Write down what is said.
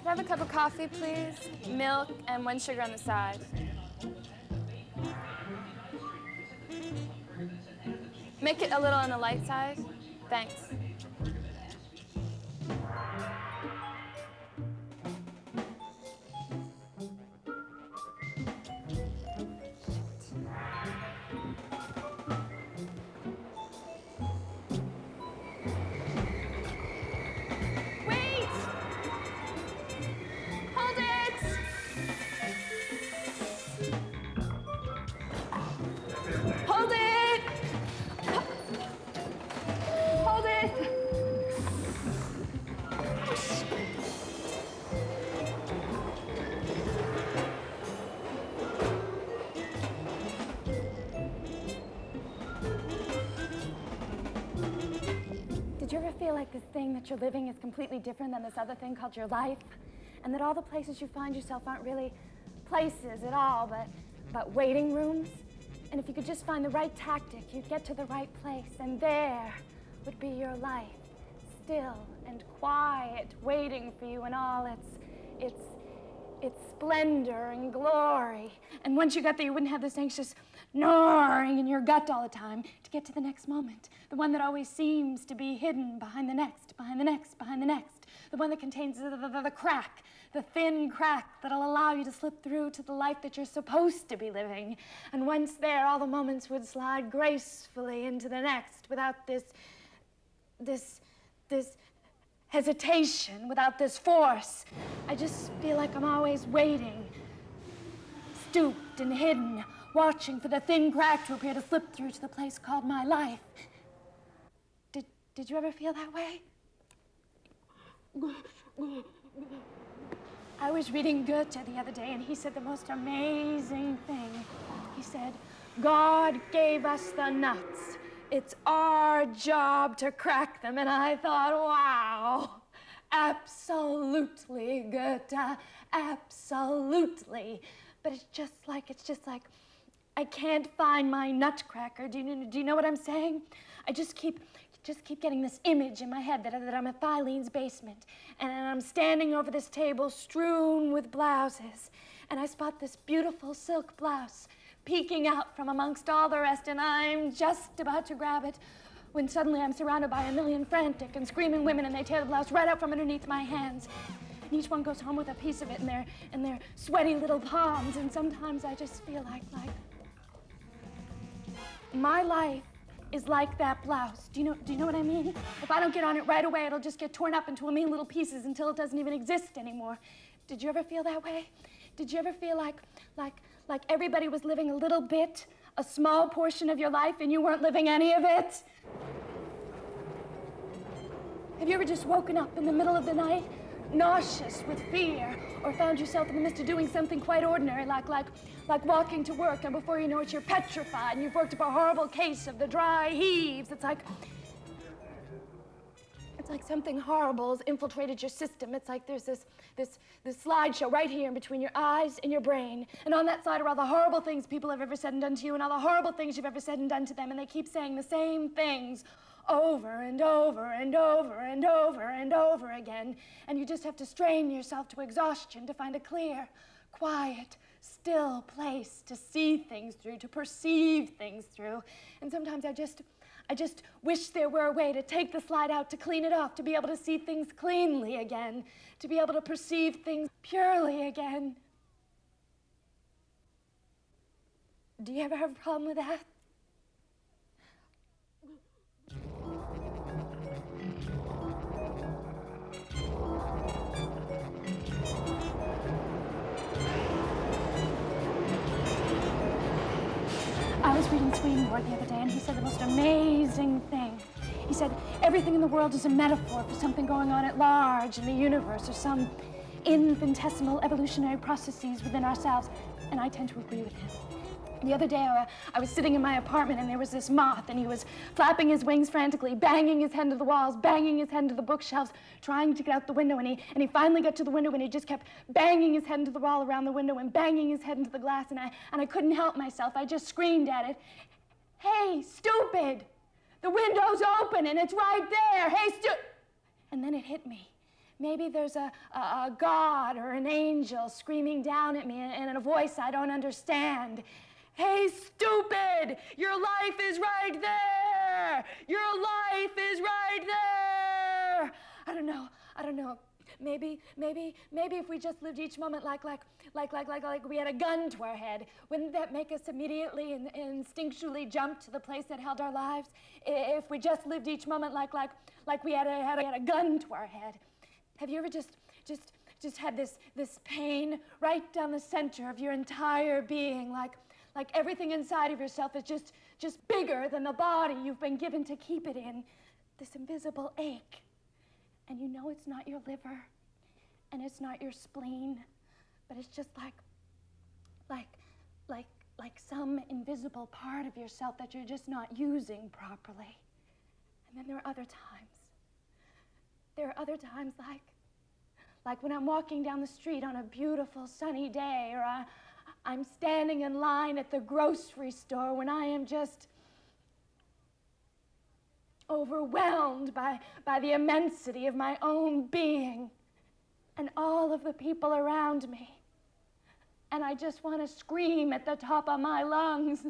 I have a cup of coffee, please? Milk and 1 sugar on the side. Make it a little on the light side. Thanks. Did you ever feel like this thing that you're living is completely different than this other thing called your life? And that all the places you find yourself aren't really places at all, but waiting rooms? And if you could just find the right tactic, you'd get to the right place, and there would be your life, still and quiet, waiting for you in all its splendor and glory. And once you got there, you wouldn't have this anxious gnawing in your gut all the time to get to the next moment, the one that always seems to be hidden behind the next, behind the next, behind the next, the one that contains the crack, the thin crack that'll allow you to slip through to the life that you're supposed to be living. And once there, all the moments would slide gracefully into the next without this hesitation, without this force. I just feel like I'm always waiting, stooped and hidden, watching for the thin crack to appear to slip through to the place called my life. Did you ever feel that way? I was reading Goethe the other day, and he said the most amazing thing. He said, God gave us the nuts. It's our job to crack them. And I thought, wow, absolutely, Goethe, absolutely. But it's just like, I can't find my nutcracker. Do you know what I'm saying? I just keep getting this image in my head that I'm at Filene's basement, and I'm standing over this table strewn with blouses, and I spot this beautiful silk blouse peeking out from amongst all the rest, and I'm just about to grab it when suddenly I'm surrounded by a million frantic and screaming women, and they tear the blouse right out from underneath my hands. And each one goes home with a piece of it in their sweaty little palms, and sometimes I just feel like my life is like that blouse. Do you know what I mean? If I don't get on it right away, it'll just get torn up into a million little pieces until it doesn't even exist anymore. Did you ever feel that way? Did you ever feel like everybody was living a little bit, a small portion of your life, and you weren't living any of it? Have you ever just woken up in the middle of the night, nauseous with fear, or found yourself in the midst of doing something quite ordinary, like walking to work, and before you know it, you're petrified, and you've worked up a horrible case of the dry heaves? It's like something horrible has infiltrated your system. It's like there's this slideshow right here in between your eyes and your brain, and on that side are all the horrible things people have ever said and done to you, and all the horrible things you've ever said and done to them, and they keep saying the same things over and over and over and over and over again, and you just have to strain yourself to exhaustion to find a clear, quiet, still place to see things through, to perceive things through. And sometimes I just wish there were a way to take the slide out, to clean it off, to be able to see things cleanly again, to be able to perceive things purely again. Do you ever have a problem with that? I was reading Swedenborg the other day, and he said the most amazing thing. He said everything in the world is a metaphor for something going on at large in the universe, or some infinitesimal evolutionary processes within ourselves, and I tend to agree with him. The other day, I was sitting in my apartment, and there was this moth, and he was flapping his wings frantically, banging his head into the walls, banging his head into the bookshelves, trying to get out the window, and he finally got to the window, and he just kept banging his head into the wall around the window and banging his head into the glass, and I couldn't help myself. I just screamed at it, "Hey, stupid! The window's open, and it's right there! Hey, And then it hit me. maybe there's a God or an angel screaming down at me in a voice I don't understand. Hey, stupid! Your life is right there! Your life is right there! I don't know. Maybe if we just lived each moment like we had a gun to our head, wouldn't that make us immediately and instinctually jump to the place that held our lives? If we just lived each moment like we had a gun to our head. Have you ever just had this pain right down the center of your entire being, like everything inside of yourself is just bigger than the body you've been given to keep it in, this invisible ache. And you know it's not your liver, and it's not your spleen, but it's just like some invisible part of yourself that you're just not using properly. And then there are other times. There are other times like when I'm walking down the street on a beautiful sunny day, or I'm standing in line at the grocery store when I am just overwhelmed by the immensity of my own being and all of the people around me. And I just want to scream at the top of my lungs,